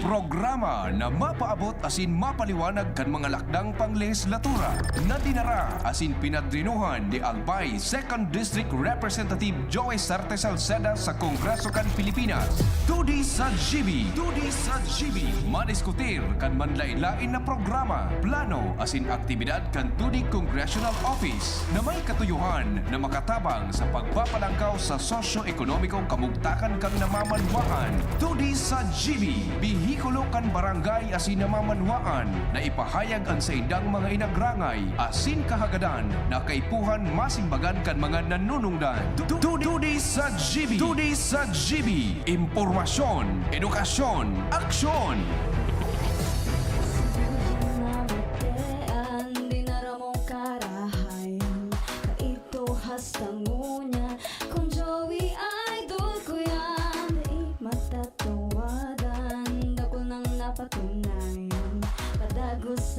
Programa na mapaabot asin mapaliwanag kan mga lakdang panglehislatura na dinara asin pinadrinuhan ni Albay 2nd District Representative Joey Sarte Salceda sa Kongreso kan Pilipinas. Tudi sa GB, madiskutir kan manlain-lain na programa, plano asin aktibidad kan tudi Congressional Office na may katuyuhan na makatabang sa pagpapalangkaw sa sosyo-ekonomikong kamugtakan kang namamanwaan. Tudi sa GB, bihikulo kan barangay asin namamanwaan na ipahayag ang sa indang mga inagrangay asin kahagadan na kaipuhan masimbagan kan mga nanunungdan. Tudi sa GB, impormasyon, edukasyon, aksyon.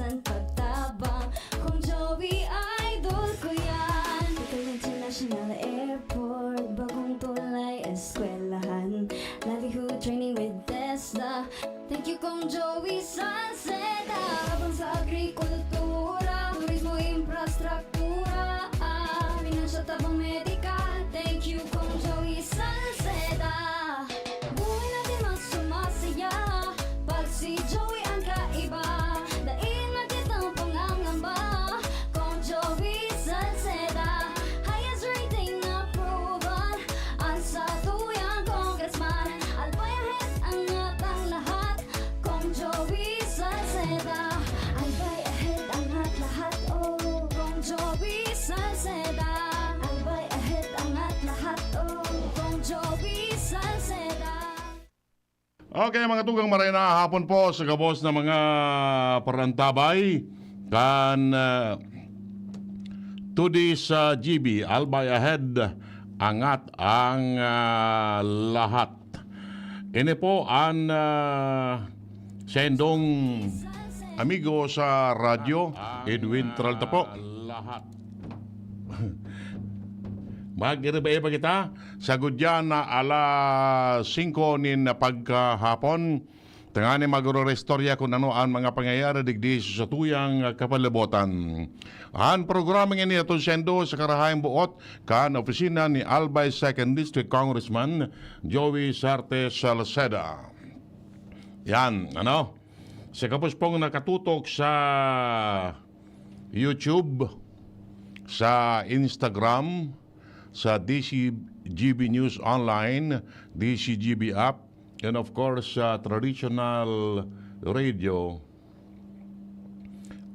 Pagtabang kung Joey Idol ko yan. Ito International Airport, bagong tulay, eskwelahan, livelihood training with Tesla. Thank you kung Joey Salceda. Habang sa agrikultura, turismo, infrastruktura, financial tabang medical. Thank you kung Joey Salceda. Buhay natin mas sumasaya pag si Joey ang kaiba. Okay, mga tugang marina, hapon po sa gabos na mga parantabay kan tudi sa GB, Albay Ahead, angat ang lahat. Ini po ang sendong amigo sa radyo, Edwin Tralta po. Lahat. Mag-iribay kita sa gudyan na alas 5 nin pagkahapon. Tangani magro-restorya kung ano ang mga pangyayari digdi sa tuyang kapalibutan. Ang programang ini atong sendo sa karahayang buot kan opisina ni Albay 2nd District Congressman Joey Sarte Salceda. Yan, ano? Sa kapos pong nakatutok sa YouTube, sa Instagram, sa DCGB News Online, DCGB app, and of course sa traditional radio.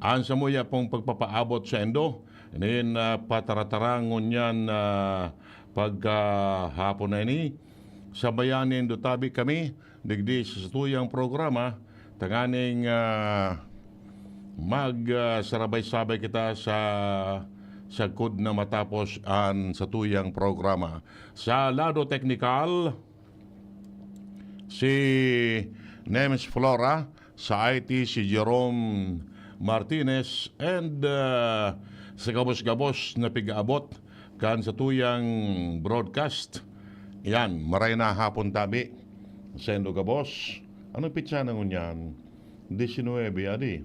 Ang samuya pong pagpapaabot sa endo, and pataratarangon yan pagkahapon na ini. Sa bayanin dutabi kami, digdi sa tuyang programa, tanganing magsarabay-sabay kita sa sagkod na matapos ang sa tuyang programa. Sa lado teknikal, si Nemes Flora, sa IT si Jerome Martinez, and sa gabos-gabos na pigaabot kan sa tuyang broadcast. Yan, maray na hapon tabi. Sendo gabos. Anong pitsa na ngunyan? 19, adi.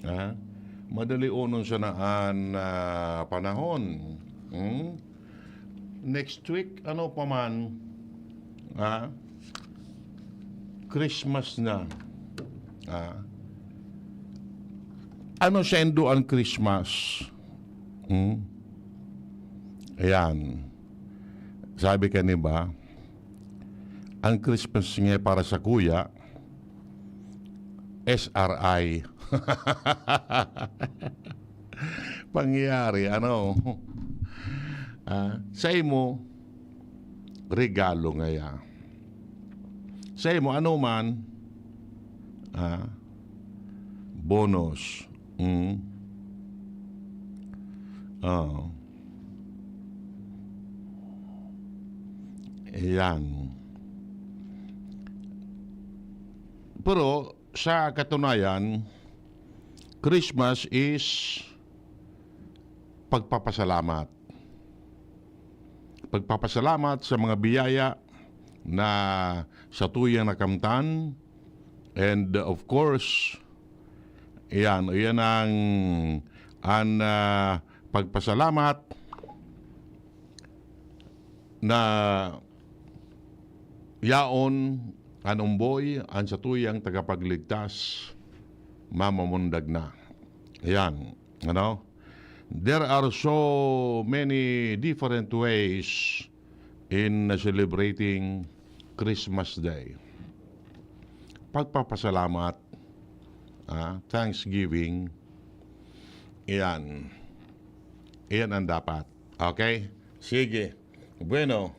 Ha? Madali unon sa naan panahon. Next week, ano pa man, Christmas na. Ano sendo ang Christmas? Ayan. Sabi ka ba, ang Christmas nga para sa kuya, SRI. Pangyayari, ano? Sa imo, regalo ngaya. Sa imo, ano man, bonus. Yan. Pero, sa katunayan, Christmas is pagpapasalamat. Pagpapasalamat sa mga biyaya na sa tuyang nakamtan And of course, yan ang pagpasalamat na yaon ang umboy ang satuyang tagapagligtas mamamundag na. Ayan, ano? There are so many different ways in celebrating Christmas Day. Pagpapasalamat, Thanksgiving, iyan ang dapat. Okay? Sige. Bueno,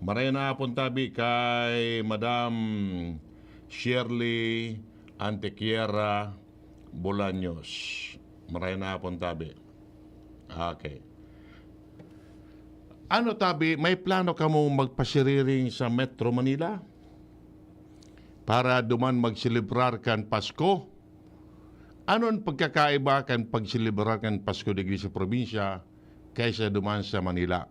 maray na puntabi kay Madam Shirley Antequera Bolaños. Maray na puntabi. Okay. Ano tabi, may plano ka mong magpasiriring sa Metro Manila? Para duman magsilibrar kan Pasko? Anon pagkakaiba kan pagsilibrar kan Pasko digri sa probinsya kaysa duman sa Manila?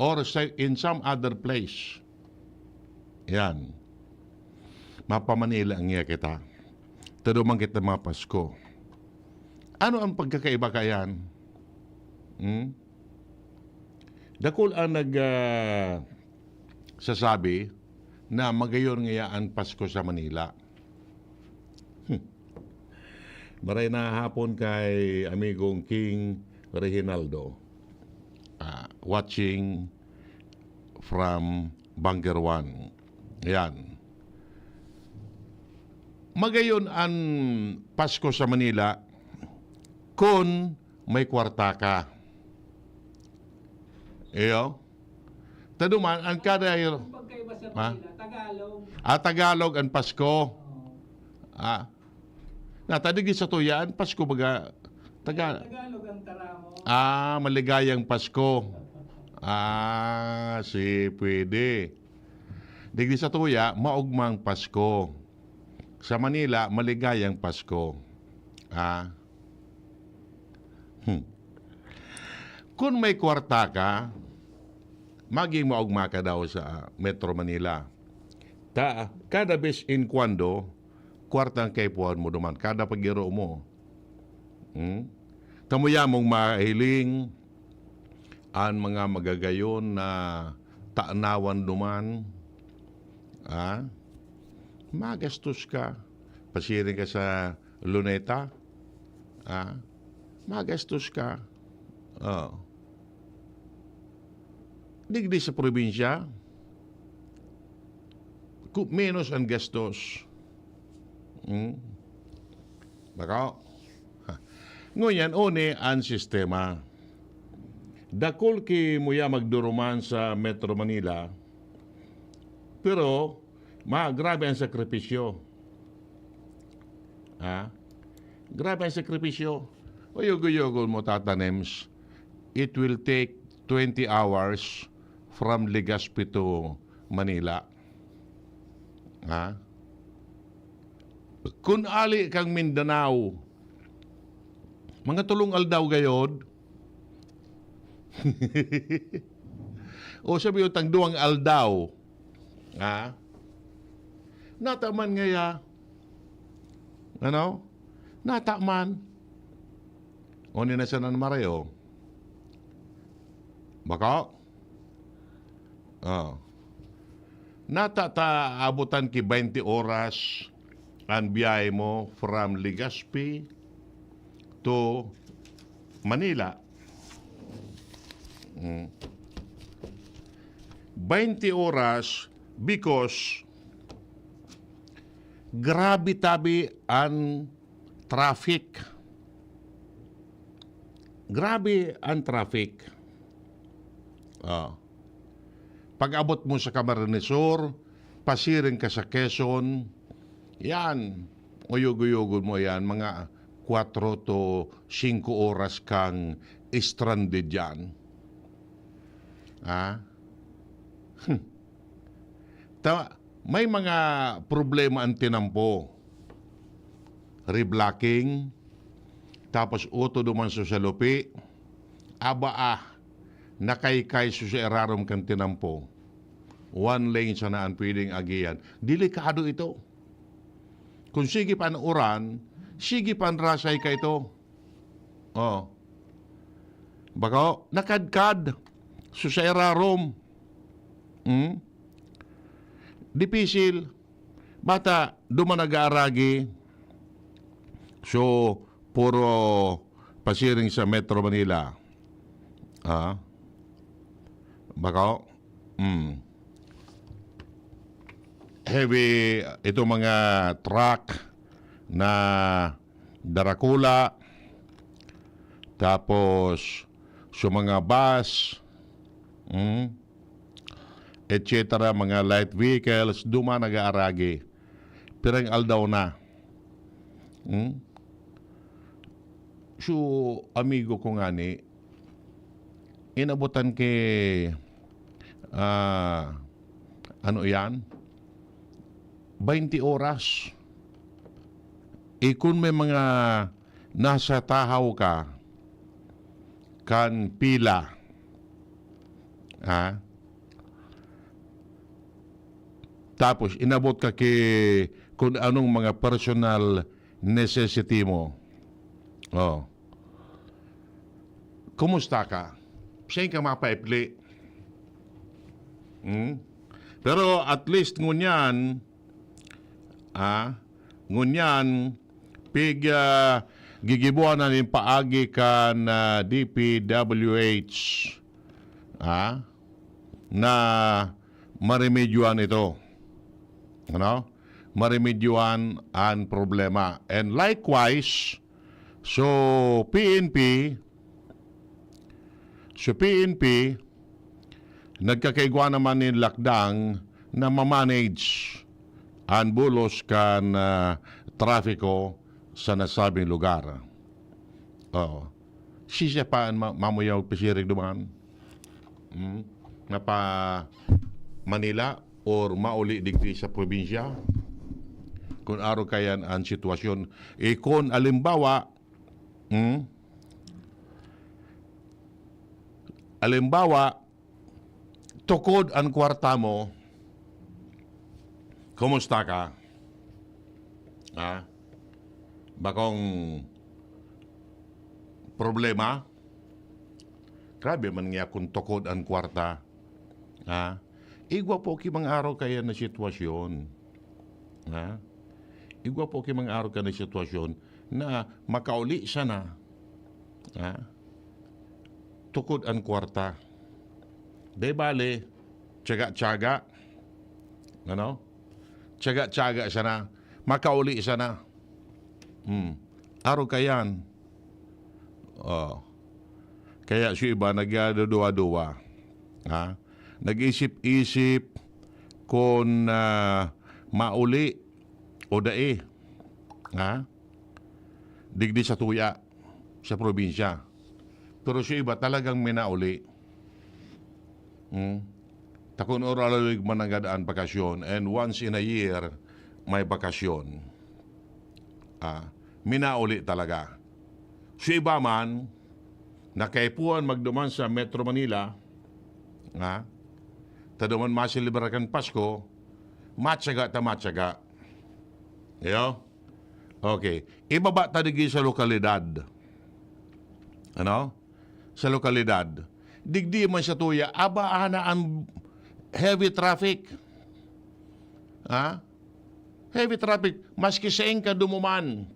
Or in some other place? Yan. Mapamanila ang iya kita. Taduman kita mga Pasko. Ano ang pagkakaiba kayan? Dakol ang sasabi na magayon ngayaan Pasko sa Manila. Maray na hapon kay amigong King Reginaldo, watching from Bunker 1. Yan. Magayon ang Pasko sa Manila kung may kwarta ka. Iyo. Taduman, ang kada Pagkaiba sa Manila, Tagalog. Tagalog ang Pasko. Natadig sa tuyaan, Pasko baga. Tagalog ang taramo. Maligayang Pasko. Si pwede. Digdi sa tuya, maugmang Pasko. Sa Manila, maligayang Pasko. Kung may kwarta ka, maging maugma ka daw sa Metro Manila. Kada bes in kwando, kwartang kaypuan mo duman. Kada pagiro mo. Kamuya mong mahiling ang mga magagayon na taanawan duman. Magastos ka. Pasiring ka sa Luneta. Magastos ka. Digdi sa probinsya, menos ang gastos. Baka, ngunyan, one ang sistema. Dakol ki muya magduruman sa Metro Manila, pero, grabe ang sakripisyo. Grabe ang sakripisyo. O yugo-yugo mo tatanems, it will take 20 hours from Legazpi to Manila. Kung ali kang Mindanao, mga tulong aldaw gayod, o sabi yung tangduang aldaw, nataman ngaya, nataman, o ninasanan marayo, baka, abutan ki 20 oras ang biyahe mo from Legazpi to Manila. 20 oras because grabe tabi ang traffic. Grabe ang traffic. Pag abot mo sa Camarines Sur, pasiring ka sa Quezon, yan, uyog-uyog mo yan, mga 4 to 5 oras kang stranded yan. May mga problema ang tinampo. Reblocking, tapos uto duman sa lupi, nakaykay sa erarom kang tinampo. one lane sana ang pwedeng agian. Delikado ito. Kung sige pan uran, sige pan rasay ka ito. Oh. Baka nakadkad sa erarom. Dipisil. Bata, dumanag-aaragi. So, puro pasiring sa Metro Manila. Baka, heavy, ito mga truck na darakula, tapos, so mga bus, etc., mga light vehicles, nag-aaragi. Pirang aldaw na. So, amigo ko nga ni, inabutan kay, ano yan? 20 oras. Kung may mga nasa tahaw ka, kan pila, tapos inabot ka kay kung anong mga personal necessity mo. Oh. Kumusta ka? Saan ka mapaipli? Pero at least ngunyan, gigibuan na rin paagi ka na DPWH na maremedyoan ito. Ano? Maremedyoan ang problema. And likewise, so PNP, nagkakaigwa naman ni Lakdang na mamanage ang bulos kan trafiko sa nasabing lugar. Siya pa mamuyaw pisirig duman na pa Manila or mauli digdi sa probinsya kung aro kayan ang sitwasyon. Kung alimbawa tukod ang kwarta mo, kumusta ka? Bakong problema? Grabe man nga kung tukod ang kwarta. Igwa po ki mga araw kaya na sitwasyon. Igwa po ki mga araw kaya na sitwasyon na makauli sana. Tukod ang kwarta. De bale, tiyaga-tiyaga. Ano? Tiyaga-tiyaga sana. Makauli sana. Araw kayan. Kaya siya iba nagduwa-duwa. Nag-isip-isip kung mauli o dae. Digdi sa tuya sa probinsya. Pero siya iba talagang minauli. Takon oralig managadaan bakasyon and once in a year may bakasyon. Minauli talaga. Siya iba man nakaipuan magduman sa Metro Manila, taduman masiliberakan Pasko, matyaga. Yo? Okay. Ibaba tadigi sa lokalidad. Ano? Sa lokalidad. Digdi man sa tuya, ana ang heavy traffic. Heavy traffic. Maski sa ka dumuman.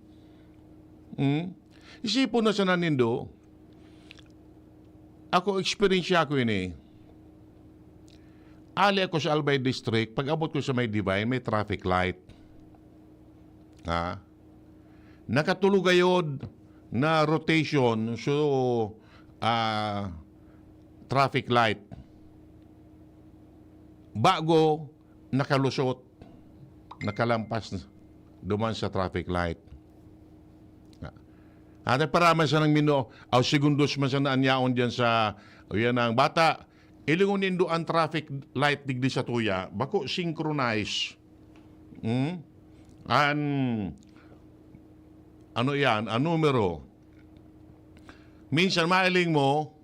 Isipon na sa nanindo, ako, experience ko ini. Ali ako sa Albay District, pag abot ko sa may Divine, may traffic light. Nakatulugayod na rotation, so traffic light. Bago, nakalusot, nakalampas duman sa traffic light. Ate paraman sa nang mino, aw segundos man sa naanyaon diyan sa yan ang bata, ilingon nindo ang traffic light digdi sa tuya, bako synchronize. Ano yan, ang numero. Minsan mailing mo,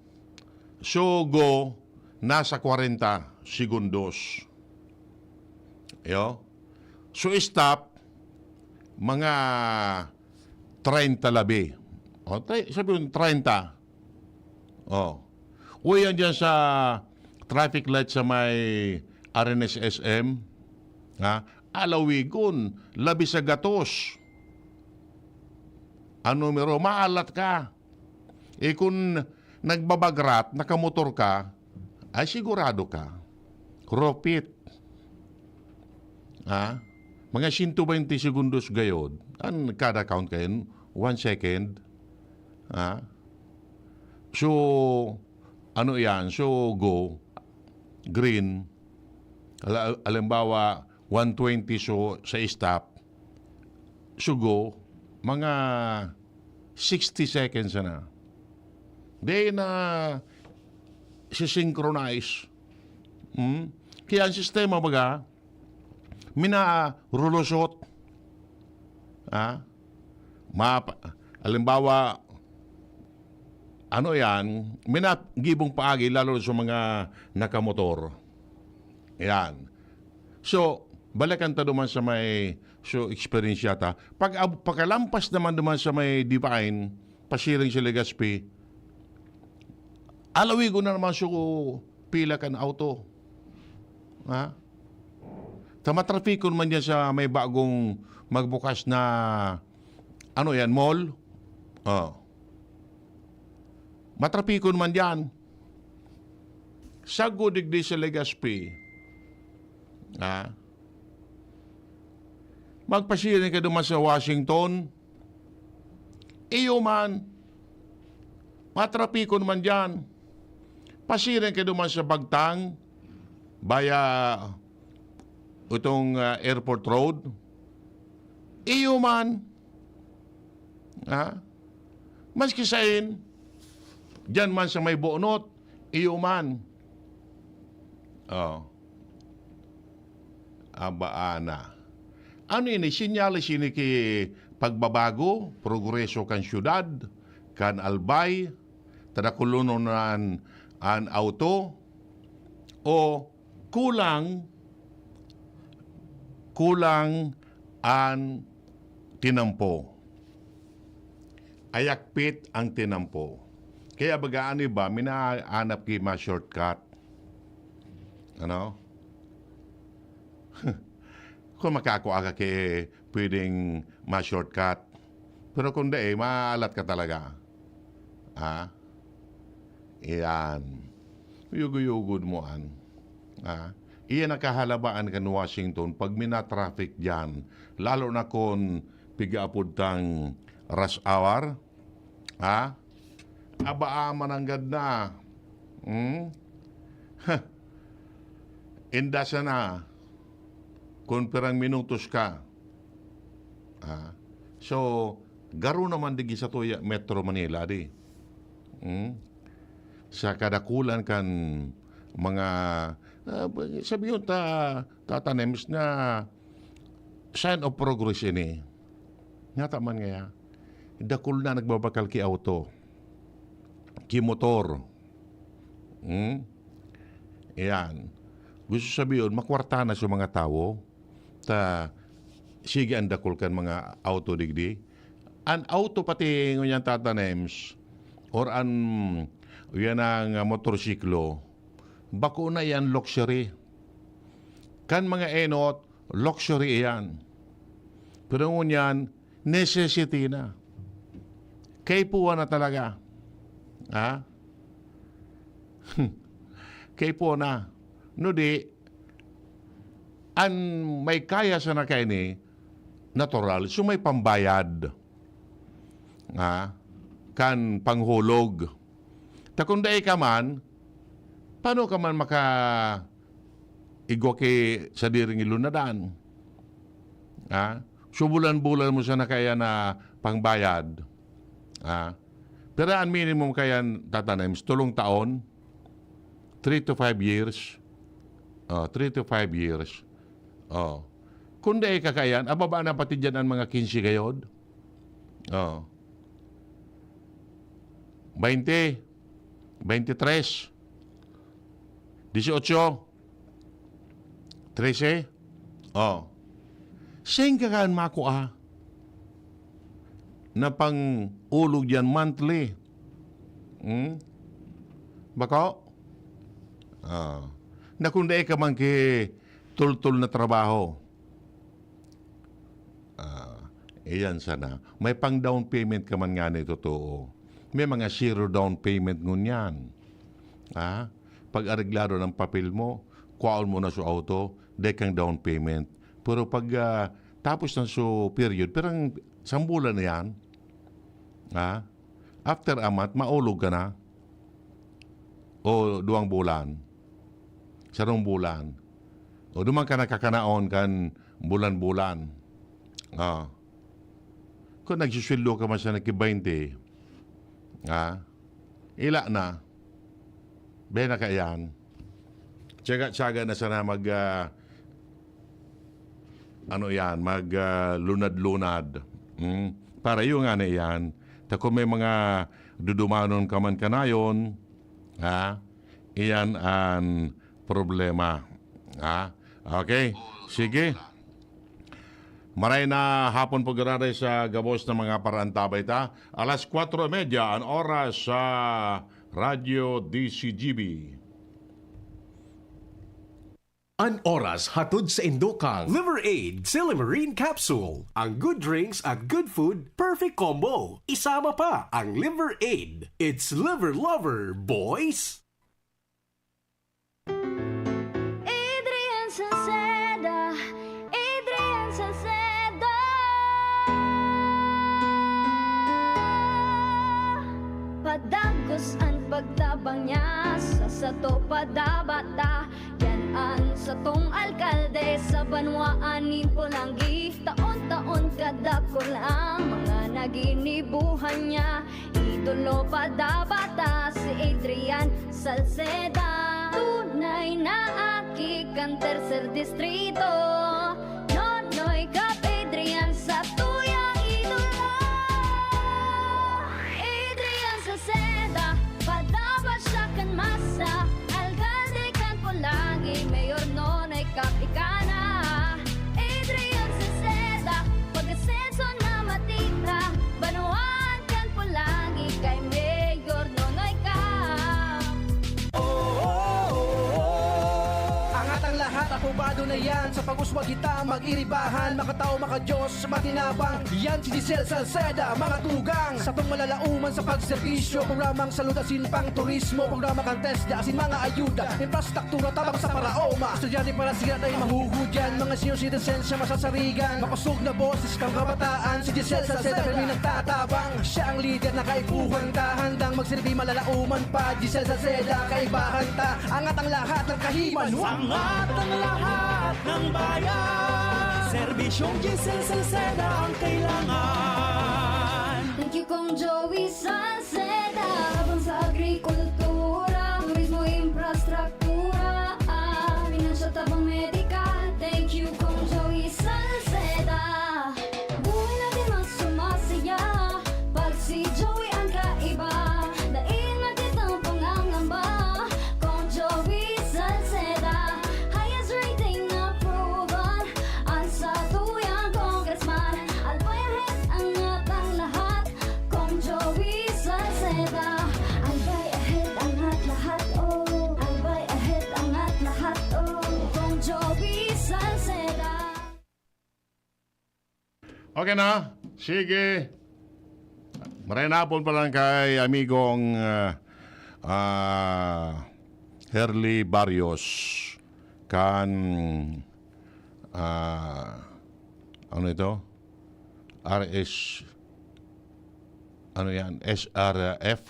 so go, nasa 40 segundos. Yo. So stop mga 30 labi. O, sabi mo 30. O. Uyan dyan sa traffic light sa may RNSSM. Ha? Alawigon, labi sa gatos. Ano numero, maalat ka. Eh kung nagbabagrat, nakamotor ka, ay sigurado ka. Ropit. Ha? Mga 120 segundos gayod. Ang kada count kayo? 1 second. Ha? So, ano yan? So, go. Green. Alimbawa, 120 so sa stop. So, go. Mga 60 seconds na. Di na si-synchronize. Kaya ang sistema baga, minarulusot. Alimbawa, ano yan, minagibong paagi lalo sa mga nakamotor. Yan. So, balikan ta duman sa may experience yata. Pagkalampas naman duman sa may Divine, pasiring sa Legazpi, alawi ko na naman pila kan auto. Ha? Tamatrafikon man yan sa may bagong magbukas na ano yan, mall. Matrapikon man yan. Sago digdi sa Legazpi. Magpasirin ka duman sa Washington. Iyo man. Matrapikon man dyan. Pasirin ka duman sa Bagtang. Baya itong airport road. Iyo man. Maski sain, dyan man sa may Buonot, iyo man. Abaana. Ano ini? Sinyalis ini ki pagbabago, progreso kan syudad, kan albay, tadakulunon an auto, o kulang ang tinampo. Ayakpit ang tinampo. Kaya bagaan iba, minaanap ki ma-shortcut. Ano? Kung makakuha ka pwedeng ma-shortcut. Pero kung di, maalat ka talaga. Iyan. Yugod mo an. Iyan ang kahalabaan kan Washington pag mina-traffic dyan. Lalo na kung pigaapod tang rush hour. Abaan ang ganda. Inda na. Kung perang minutos ka. So, garo naman digi sa tuya Metro Manila di. Sa kadakulan kan mga sabihin tatanems na sign of progress ini. Nga taman nga dakul na nagbabakal ki auto. Ki motor. Yan. Gusto sabihin, makwarta na sa mga tao sige ang dakul kan mga auto digdi. An auto pati ngunyan tatanems or an yan ang motorsiklo, bako na yan luxury. Kan mga enot, luxury yan. Pero ngunyan, necessity na. Kay puwa na talaga. Kay puwa na. No di, an may kaya sa na kayo ni, natural, so may pambayad. Kan panghulog. Takunday ka man, paano ka man igwa sa diring ilunadan? So bulan-bulan mo sa na kaya na pangbayad. Pero ang minimum kaya tatanems, 3 taon, 3 to 5 years. 3 to 5 years. Kung di kakayan, ababa na pati dyan ang mga 15 gayod. 20, 23, 18, 13, Oh. Sing ka kan makuha na pang ulog yan monthly. Bako? Na kung dae ka man ki tul-tul na trabaho. Iyan sana. May pang down payment ka man nga ni totoo. May mga zero down payment ngunyan. Pag areglado ng papel mo, kuwaon mo na sa auto, day kang down payment. Pero pag tapos ng so period, perang sambulan na yan, after a month, maulog ka na. O 2 bulan. 1 bulan. O dumang ka nakakanaon kan bulan-bulan. Kung nagsusweldo ka man sa naki-20, ila na. Bena ka yan. Tsaga-tsaga na sana mag lunad-lunad. Para yung nga na yan. Kung may mga dudumanon ka man kanayon, iyan ang problema. Okay? Sige. Maray na hapon po gararay sa gabos ng mga parantabay ta. 4:30 ang oras sa Radyo DCGB. An oras hatod sa Indokang Liver Aid Silimarine Capsule. Ang good drinks at good food, perfect combo. Isama pa ang Liver Aid. It's liver lover, boys! Adrian Salceda, Adrian Salceda. Padagos ang pagtabang niya sa sato padabata. Yan ang satong alkalde sa banwaan ni Pulangi. Taon-taon kadako lang mga naginibuhan niya. Idolo padabata si Adrian Salceda. Tunay na aki kan tercer distrito. Nonoy kap Adrian sa tuyang idolo. Adrian Salceda, padabat siya kan masa. Alcalde kan Pulangi, mayor nonoy kap ikana. Adrian Salceda, pag-asenso na matita. Banuan kan Pulangi, kay mayor nonoy kap. Angat ang lahat, apobado na yan. Sa pag-uswag kita, mag-iribahan. Makatao, makadiyos, matinabang. Yan si Giselle Salceda, mga tugang. Sa tong malalauman sa pagserbisyo. Programang salutasin pang turismo. Programa kang test, asin mga ayuda. Infrastruktura, tabang sa paraoma. Estudyante para siya ay mahuhudyan. Mga senior citizens siya masasarigan. Makusog na boses kang kabataan. Si Giselle Salceda, kami nagtatabang. Siya ang leader na kaibuhan ta. Handang magsilbi malalauman pa. Giselle Salceda, kaibahan ta. Angat ang lahat ng kahiman. Angat ang lahat ng bayan. Serbisyong Giselle Salceda ang kailangan. Thank you Kong Joey Salceda. Habang sa agrikultura, turismo, infrastruktura, financial tabang medikal. Thank you Kong Joey Salceda. Buhay natin mas sumasaya pag si Joey ang kaiba. Daig natin ang pangangamba. Kong Joey Salceda, highest rating na proven. Ang sa tuyang congressman, albayahit angat ang lahat. Kong Joey Salceda, albay ahead angat lahat, oh. Albay ahead angat lahat, oh. Kong Joey Salceda. Okay na? Sige. Maray na hapon pa lang kay amigong Herly Barrios. Kan ano ito? RS ano yan? SRF?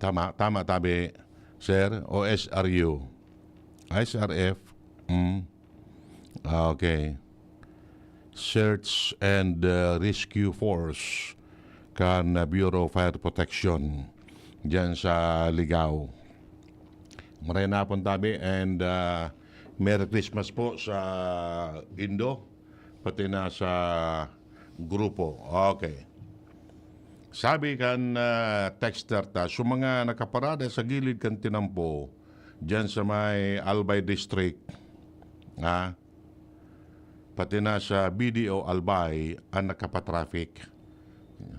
Tama tabi, sir? O SRU? SRF? Okay. Search and Rescue Force kan Bureau of Fire Protection dyan sa Ligao. Maray na po tabi and Merry Christmas po sa Indo pati na sa grupo. Okay. Sabi kan texter ta, so mga nakaparada sa gilid kan tinampo dyan sa may Albay District, pati na sa BDO Albay ang nakapatraffic.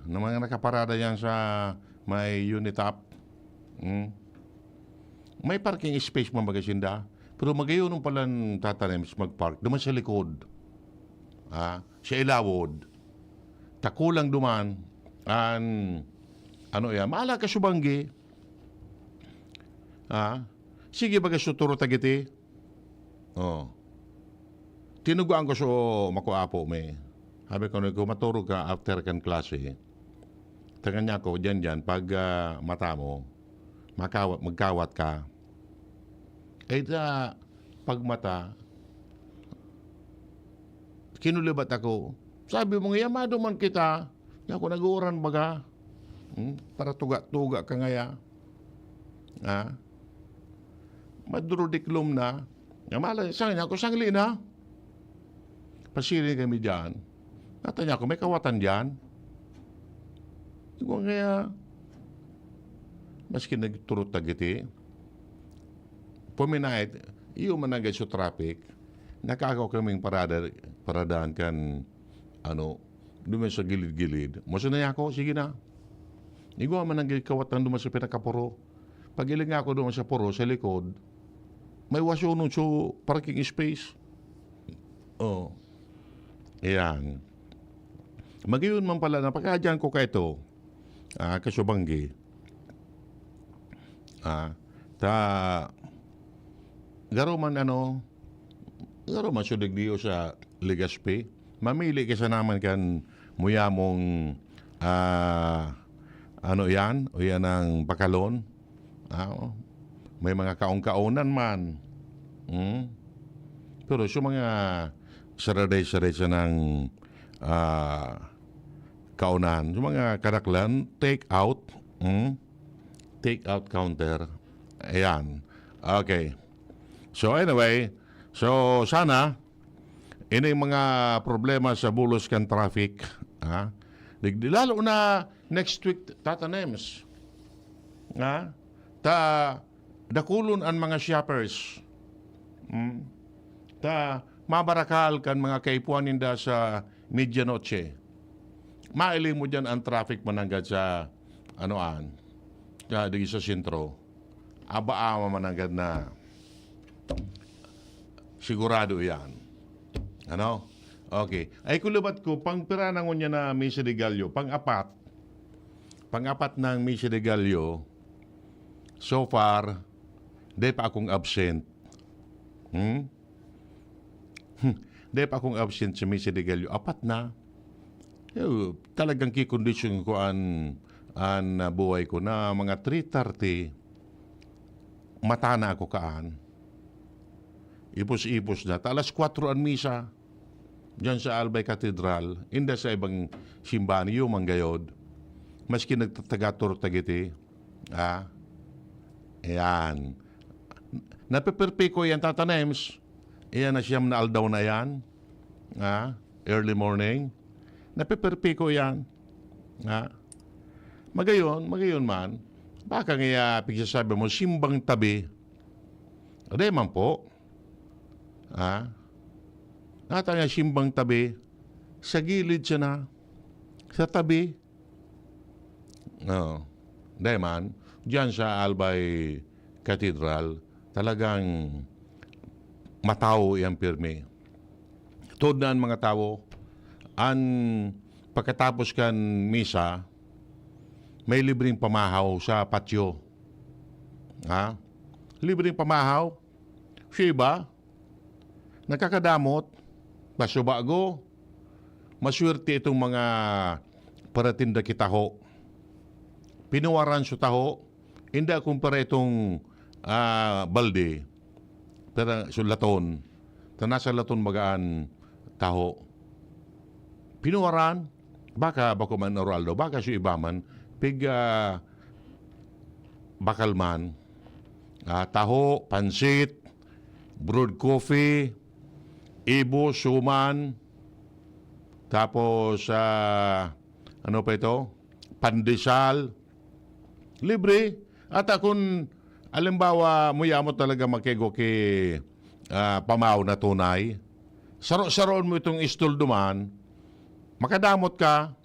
Na mga nakaparada yan sa may Unitap. May parking space mo magasinda. Pero magayon nung pala tatanems magpark. Duman sa likod. Sa ilawod. Takulang duman. Ano yan? Maala ka subanggi. Sige baga suturo tagiti. Tinuguan ko so makuapo me. Sabi ko, kung maturog ka after kan klase, tagan niya ko, dyan, pag mata mo, magkawat ka. Pag mata, kinulibat ako. Sabi mo, yamado man kita. Ako nag-uuran baga. Para tuga-tuga ka ngaya. Madrudiklum na. Yamala, sangin ako, sangli na. Pasirin kami dyan. Natanya ko, may kawatan dyan. Kung kaya, maski nagturot tagiti, puminahit, iyo managay sa traffic, nakakaw kaming paradaan kan, duman sa gilid-gilid. Maso na ako, sige na. Igo managay kawatan duman sa pinakapuro. Pag iling ako duman sa puro, sa likod, may waso nun sa parking space. Ayan. Magayon man pala, napakadyan ko ka ito, kasubanggi. Garo man sudigdiyo sa Legazpi. Mamili ka sa naman kan muyamong yan, o yan ang bakalon. May mga kaong-kaonan man. Pero sa mga saraday-saray sa ng kaunan. Yung mga karaklan, take out counter. Ayan. Okay. So anyway, sana, ini mga problema sa bulos kan traffic. Lalo na next week, tatanems. Dakulon ang mga shoppers. Mabarakal kan mga kaipuan ninda sa medianoche. Mailing mo dyan ang traffic mananggad sa digi sa sentro. Aba-ama mananggad na sigurado yan. Okay. Ay kulubat ko, pang piranangon niya na Misa de Gallo, pang-apat ng Misa de Gallo, so far, di pa akong absent. Di pa akong absent sa Misa de Gallo. Apat na. Talagang kikondisyon ko ang buhay ko na mga 3:30 mata na ako kaan. Ipos-ipos na. Alas 4 ang misa diyan sa Albay Cathedral. Inda sa ibang simbahan yung manggayod. Maski nagtatagator tagiti. Ayan. Napiperpiko yan tatanems. Iyan na siyam na aldaw na yan. Early morning. Napiperpiko yan. Magayon man, baka nga pigsasabi mo, simbang tabi. Aday man po. Nata nga simbang tabi, sa gilid siya na, sa tabi. Aday man, dyan sa Albay Cathedral, talagang matao yung pirmi. Tod na ang mga tao, pagkatapos kan misa, may libreng pamahaw sa patio. Libreng pamahaw. Siya iba, nakakadamot, masubago, maswerte itong mga paratinda kitaho. Pinuwaran sa taho, hindi kumpara itong balde, pero sulaton, nasa laton magaan taho. Pinuwaran, baka man Oraldo, baka siya iba man, bakal man, taho, pansit, brewed coffee, ibo, suman, tapos, ano pa ito? Pandesal, libre. At kung, alimbawa, muyamot talaga magkego pamaw na tunay, saro-saroon mo itong istol duman, makadamot ka,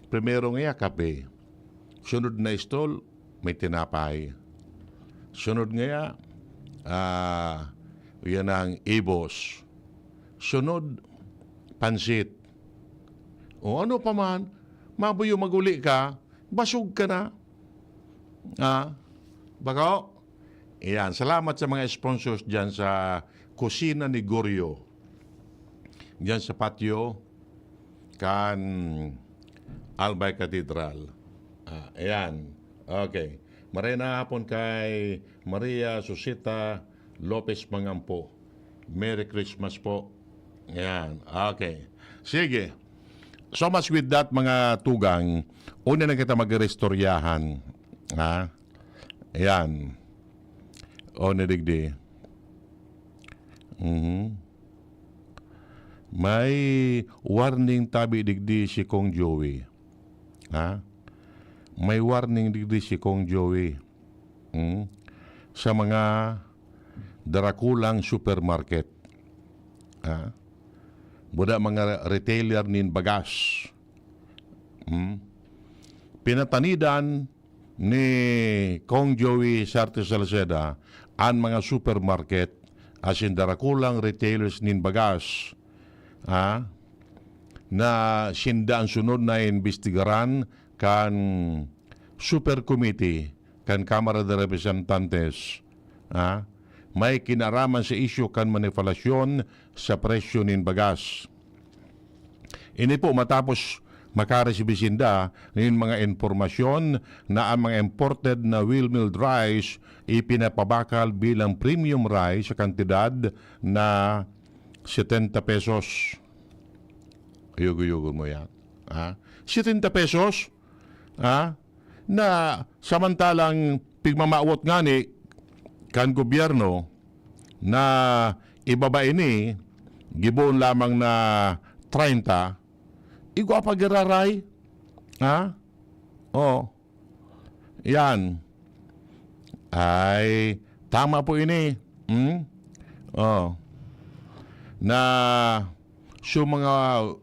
primero nga kape. Sunod na istol, may tinapay. Sunod nga yan ang ibos. Sunod, pansit. O ano pa man, mabuyo maguli ka, basog ka na. Bako? Iyan, salamat sa mga sponsors dyan sa Kusina ni Goryo. Dyan sa patio, kan Albay Cathedral. Ayan, okay. Marina hapon kay Maria Susita Lopez Mangampo. Merry Christmas po. Ayan, okay. Sige. So much with that, mga tugang. Una na kita mag-restoryahan. Ayan. O, nadigdi. May warning tabi digdi si Kong Joey. May warning digdi si Kong Joey. Sa mga darakulang supermarket. Buda mga retailer nin bagas. Pinatanidan ni Kong Joey Sarte Salceda ang mga supermarket as in darakulang retailers nin bagas na sinda ang sunod na investigaran kan super committee kan Kamara de Representantes may kinaraman sa isyu kan manipulasyon sa presyo nin bagas. Ini po matapos makaresibisenda ng mga informasyon na ang mga imported na wheel milled rice ipinapabakal bilang premium rice sa kantidad na 70 pesos. Ayugo-yugo mo yan. 70 pesos na samantalang pigmamaawot nga ni kan gobyerno na ibaba ini gibon lamang na 30 igwa pagiraray. Yan. Ay, tama po ini. Na so mga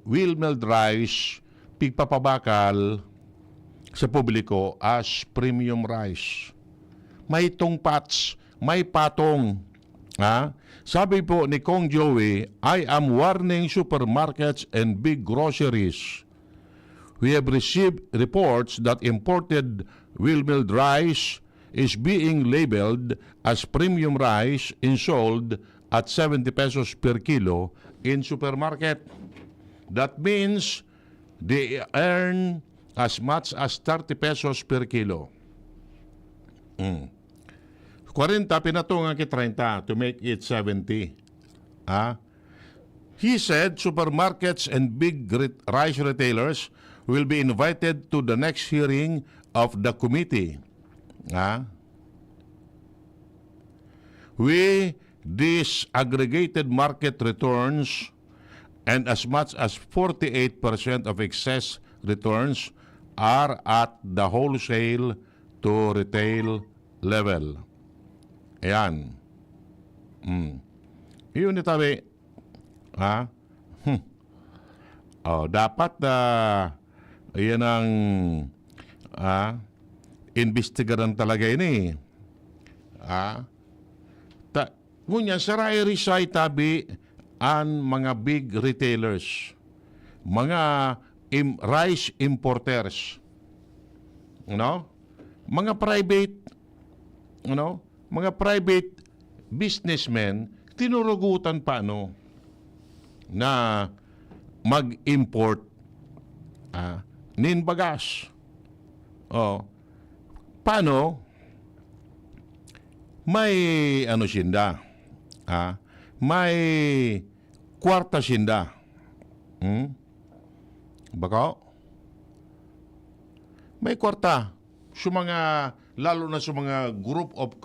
wheel milled rice, pigpapabakal sa publiko as premium rice. May tungpats, may patong. Sabi po ni Kong Joey, I am warning supermarkets and big groceries. We have received reports that imported wheel-milled rice is being labeled as premium rice and sold at 70 pesos per kilo in supermarket. That means they earn as much as 30 pesos per kilo. 40 pinatungan ki 30 to make it 70. He said supermarkets and big rice retailers will be invited to the next hearing of the committee. We disaggregated market returns and as much as 48% of excess returns are at the wholesale to retail level. Ayan. Yun ni tabi. Dapat yan ang investigaran talaga ini. Ngunyan, saray risay tabi ang mga big retailers, mga rice importers, mga private, mga private businessmen, tinurugutan pa na mag-import nin bagas. Paano? May sinda. May kwarta sinda. Baka? May kwarta. Lalo na sa mga group of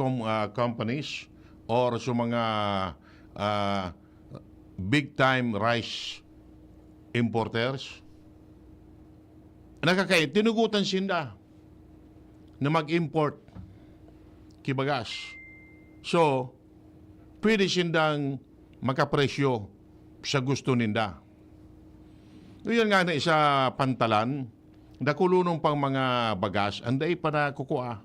companies or sa mga big-time rice importers. Tinugutan sinda na mag-import kibagas. So, pwede sindang makapresyo sa gusto ninda. Yun nga na isa pantalan, nakulunong pang mga bagas, anday pa na kukuha.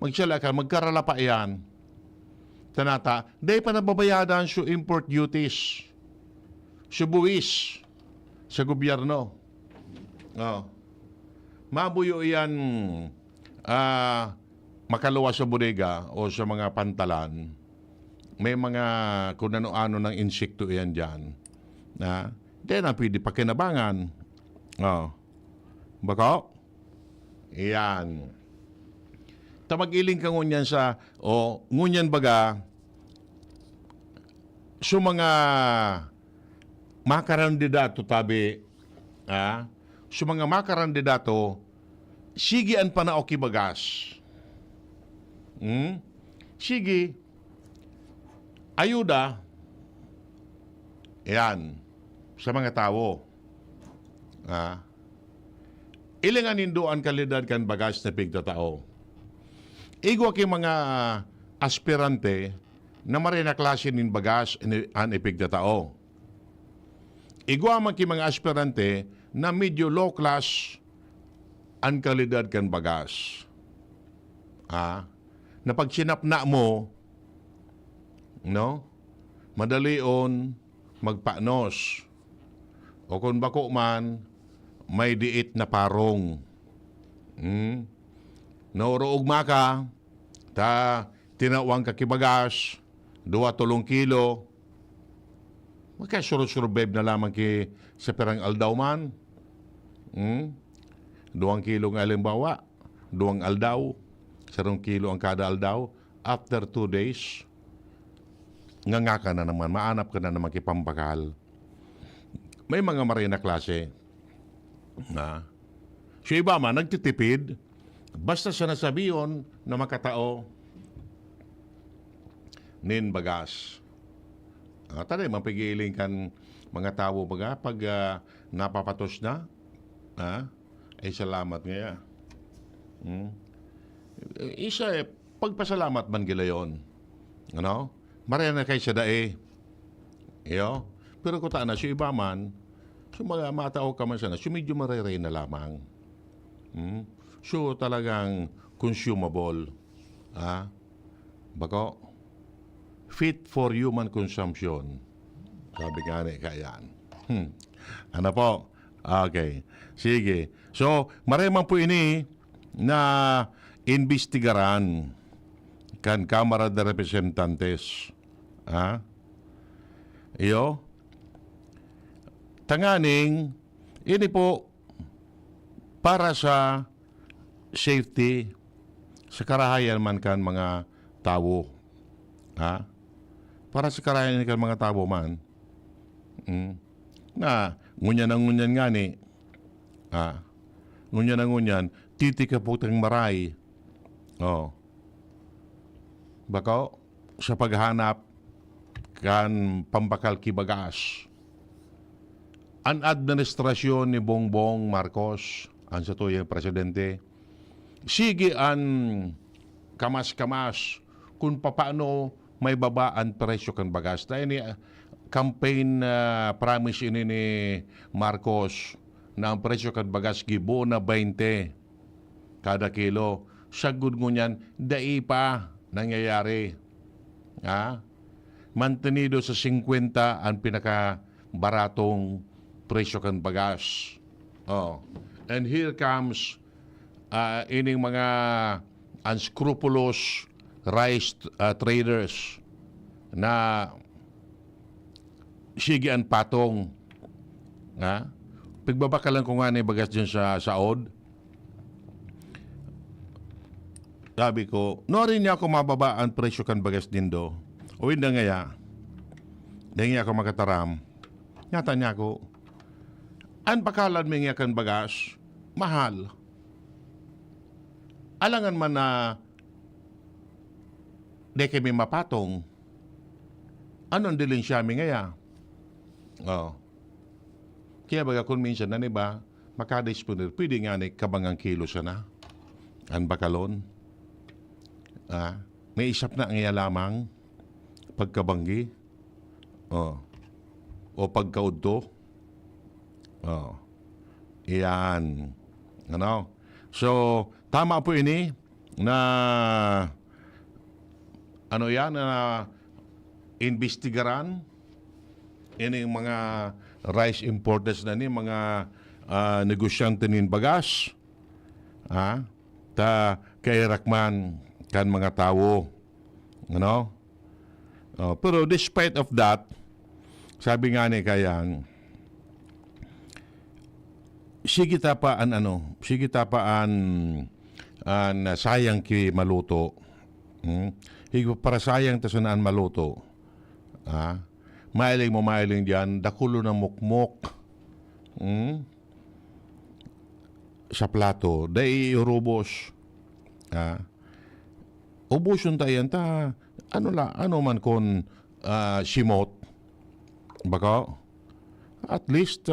Magsala ka, magkarala pa yan. Tanata, day pa nababayadan sa import duties, sa buwis, sa gobyerno. Mabuyo yan makaluwas sa bodega o sa mga pantalan. May mga kung ano-ano ng insekto yan dyan. Hindi na pwede pakinabangan. Bako? Yan. Tamag-iling ka ngunyan sa, ngunyan baga, sa mga makarandidato tabi, sa mga makarandidato, sigian pa na okibagas. Sige, ayuda, yan, sa mga tao. Ilangan nindoan kalidad kan bagas na pigtatao. Igwa ki mga aspirante na marina klase nin bagas an ipigtatao. Igwa man ki mga aspirante na medyo low class an kalidad kan bagas. Na pag sinapna mo, no? Madalion magpanos. O kung bako man, may diit na parong. Nauroog maka, tinawang kakibagas, 2-3 kilo. Magkasurot-surubeb na lamang ki sa perang aldaw man. 2 kilo ng alimbawa, 2 aldaw, 1 kilo ang kada aldaw. After 2 days, nga ka na naman, maanap ka na naman kipampakal. May mga marina klase. So iba man, nagtitipid, basta sa nasabiyon na makatao nin bagas. Tadi, mapigiling kan mga tao baga pag napapatos na, ay salamat nga. Isa pagpasalamat man gila yun. Ano? Maraya na kay sa dae. Iyo? Pero kung taan na, si iba man, so mga matao ka man sana, so medyo mariray na lamang. So talagang consumable. Bako, fit for human consumption. Sabi nga ni kayan. Ano po? Okay. Sige. So, maraming po ini na investigaran kan Kamara de Representantes. Iyo? Tanganing, ini po para sa safety sa karahayan man kan mga tao. Para sa karahayan kan mga tao man. Na, ngunyan nga ni. Ngunyan, titi ka po tang maray. Bako, sa paghanap kan pambakal kibagas. Ang administrasyon ni Bongbong Marcos, ang sa tuyang presidente, sige ang kamas-kamas kung paano may baba ang presyo kan bagas. Dahil ni campaign promise ini ni Marcos na ang presyo kan bagas gibo na 20 kada kilo. Sagud mo niyan, dai pa nangyayari. Mantenido sa 50 ang pinaka-baratong presyo kan bagas. And here comes ining mga unscrupulous rice traders na sige ang patong. Pigbabakalan ko nga na bagas dyan sa saod. Sabi ko, no rin niya ako mababa ang presyo kan bagas dindo. O hindi nga hindi ako makataram. Nyata niya ako, ang bakalan mo nga kan bagas, mahal. Alangan man na di kami mapatong. Anong dilin siya mi ngaya? Kaya baga kung minsan na ba, makadisponer, pwede nga ni kabangang kilo siya na. Ang bakalon. May isap na ngaya lamang. pagkabanggi, o pagkaudto. Iyan. Ano? So, tama po ini na ano yan, na investigaran ini mga rice importers na ni, mga negosyante nin bagas. Ta kay Rakman kan mga tao. Ano? Pero despite of that, sabi nga ni kayang, sige tapaan sayang ki maluto. Higit para sayang tasunaan maluto. Mailing diyan, dakulo na mukmok. Sa plato, dai urubos. Ubuson tayan ta, ano man kon simot. Baka, at least,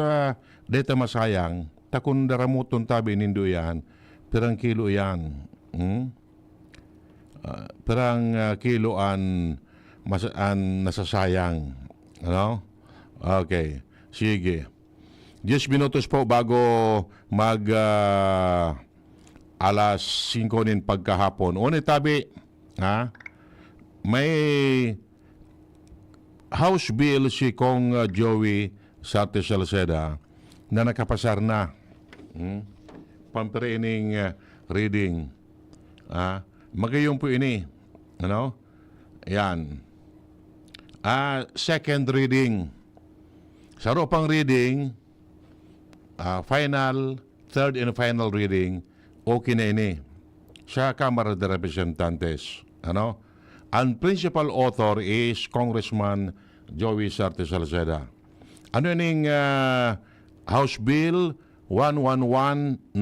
deta masayang, takon daramuton tabi nindo yan, perang kilo yan. Perang kiloan nasasayang. Ano? Okay. Sige. 10 minutos po bago mag alas 5 nin pagkahapon. Una tabi, may House Bill si Kong Joey Sarte Salceda na nakapasar na. Pampirining reading. Magayong po ini. Ano? Yan. Second reading. Sa pang reading, third and final reading, okay na ini. Sa Kamara de Representantes. Ano? Ang principal author is Congressman Joey Sarte Salceda. Ano yung House Bill 11199?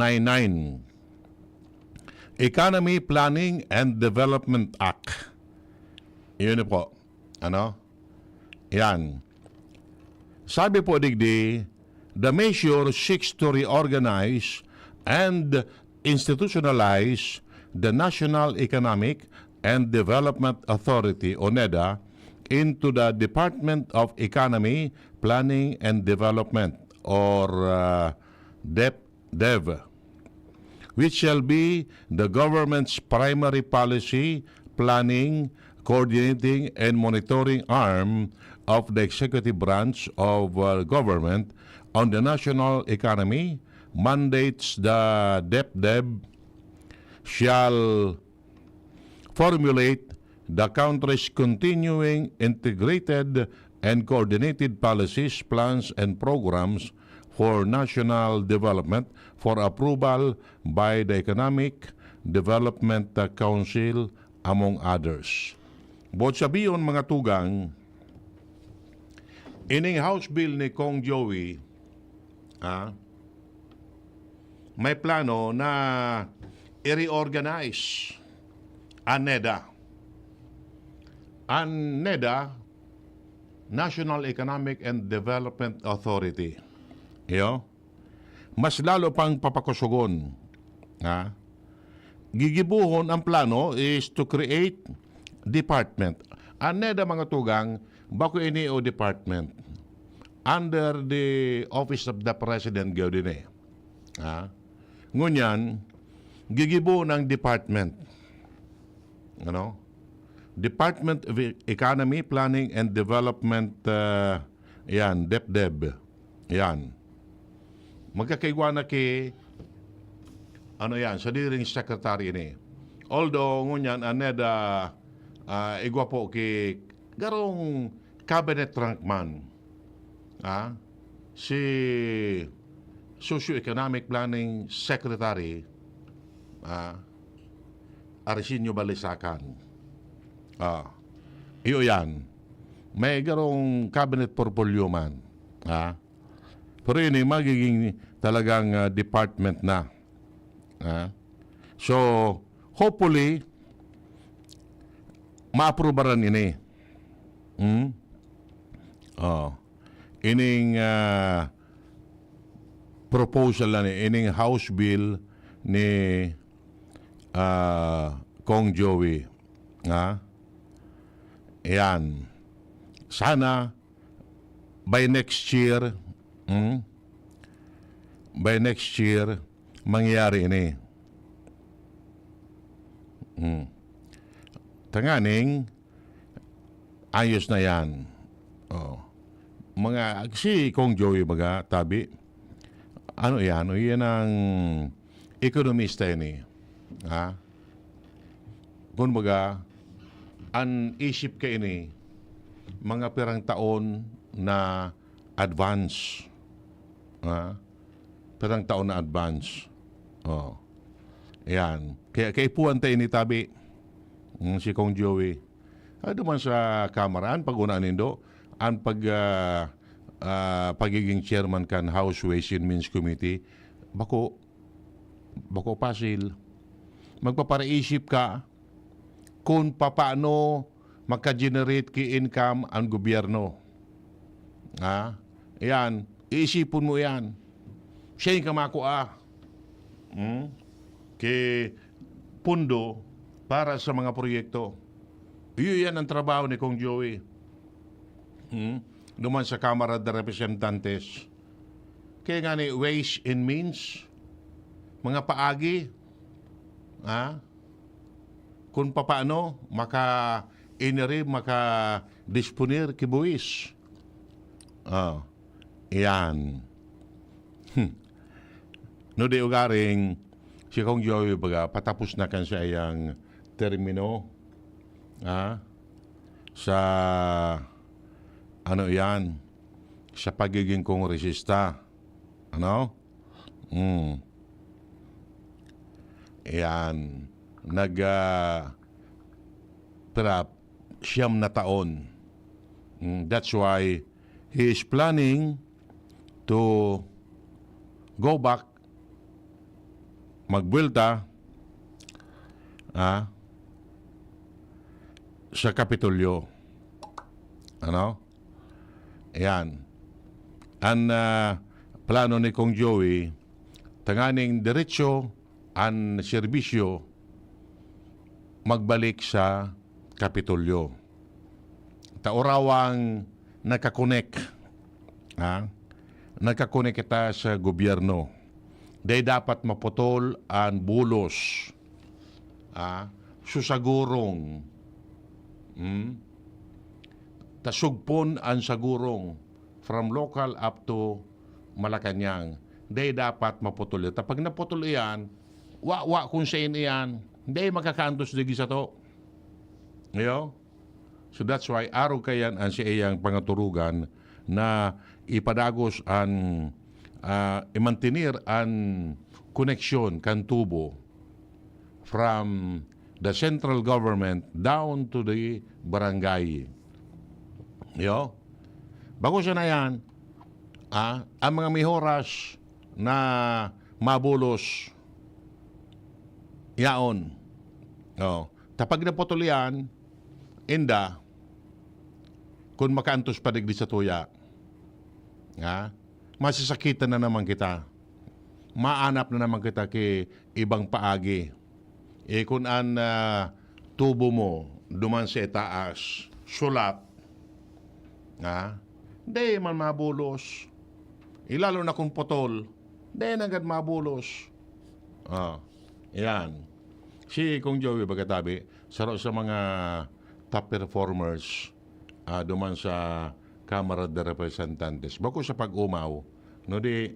Economy Planning and Development Act. Yun po. Ano? Yan. Sabi po digdi, the measure seeks to reorganize and institutionalize the National Economic and Development Authority, o NEDA, into the Department of Economy, Planning and Development, or DEP-DEV, which shall be the government's primary policy, planning, coordinating, and monitoring arm of the executive branch of government on the national economy. Mandates the DEP-DEV shall formulate the country's continuing integrated and coordinated policies, plans, and programs for national development for approval by the Economic Development Council, among others. Bot sabiyon mga tugang, ining House Bill ni Kong Joey, may plano na i-reorganize ang NEDA. Ang NEDA, National Economic and Development Authority. Mas lalo pang papakusugon. Gigibuhon ang plano is to create department. Ang NEDA mga tugang, bako ini o department under the Office of the President Gaudine. Ngunyan, gigibo ng department. Ano? Department of Economy, Planning and Development, yan, DEP-DEV. Yan. Magkakaigwa na ano yan, sa diring secretary ni. Although, ngunyan, aneda, igwa po garong cabinet rankman. Si Socio-Economic Planning Secretary, Arsenio Balisacan. Iyo yan. May garong cabinet portfolio man. Pero yun magiging talagang department na. So, hopefully, ma-approveran ini. Ining proposal na ni, ining House Bill ni Kong Joey. Ayan. Sana by next year, mangyayari ini. Tanganing, ayos na yan. Oh. Si Kong Joey baga, tabi, ano yan ang ekonomista ini. Ha? Kung baga, ang isip ka ini, mga pirang taon na advance. Ha? Pirang taon na advance. Oh. Ayan. Kaya kaipuan tayo ni tabi, si Kong Joey. Duman sa kamaraan, pag-unaan nindo, ang pagiging chairman kan House Ways and Means Committee, bako pasil. Magpaparaisip ka kung paano maka-generate ki income ang gobyerno. Ha? Yan. Iisipon mo yan. Siya yung kamakuha. Ki pundo para sa mga proyekto. Iyon yan ang trabaho ni Kong Joey. Duman sa Kamara de Representantes. Kaya nga ni Ways and Means, mga paagi, kung paano maka-disponir kibuis. Iyan. No di ugaring si Kong Joey baga patapos na kan siya yung termino sa sa pagiging kongresista. Ayan. Siyam na taon. That's why he is planning to go back, magbuelta sa Kapitolyo. Ayan. Ang plano ni Kong Joey, tanganing diretsyo ang serbisyo magbalik sa Kapitolyo. Taurawang nakakonek. Nakakonek kita sa gobyerno. Dahil dapat maputol ang bulos. Susagurong. Tasugpon ang sagurong from local up to Malacanang. Dahil dapat maputol. Pag naputol iyan, wa kung saan iyan, hindi makakantos digi sa to. Ngayon? So that's why araw kayan ang siyang pangaturugan na ipadagos ang imantinir ang koneksyon kan tubo from the central government down to the barangay. Yo? Bago siya na yan, ang mga mihoras na mabulos yaon. Tapag naputol yan, inda, kung makaantos pa digdi sa tuya, masisakitan na naman kita. Maanap na naman kita kay ibang paagi. Kung ang tubo mo duman sa itaas, sulat, di man mabulos. Ilalo na kung putol, di na agad mabulos. Yan. Si Kong Joey bagatabi, saro sa mga top performers duman sa Kamara de Representantes. Bako sa pag-umaw, no di,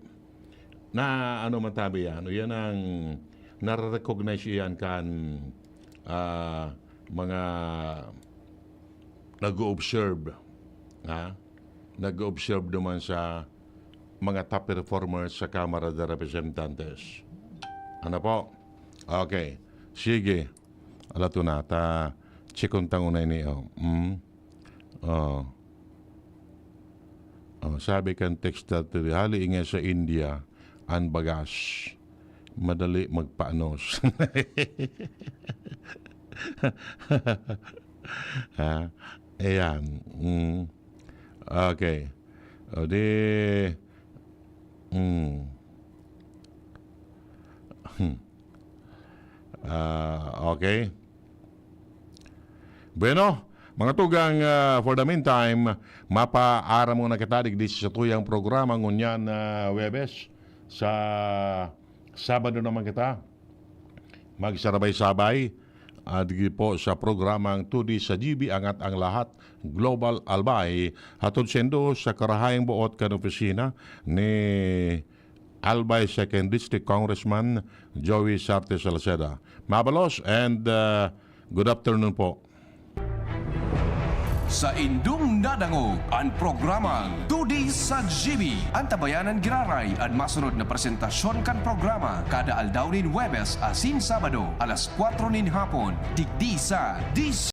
na ano matabi yan, yan ang nare-recognize yan kan mga nag-observe. Nag-observe duman sa mga top performers sa Kamara de Representantes. Ano po? Okay. Sige. Alato na. Chikong tangunay niyo. Sabi kan text dati, hali nga sa India, ang bagas. Madali magpaanos. Ayan. Okay. O di... Okay. Bueno, Mga tugang, for the meantime, mapaara muna kita digdi sa tuyang programa ngunyan Webes. Sa Sabado naman kita magsarabay-sabay at po sa programang 2D sa GB Angat ang Lahat Global Albay hatod sendo sa karahayang buot kan opisina ni Albay 2nd District Congressman Joey Sarte Salceda. Mabalos and good afternoon po. Sa indung nadangog ang programang 2D sa GB. Ang tabayanan giraray at masunod na presentasyon kan programa kada aldaw nin Webes asin Sabado alas 4 nin hapon digdi sa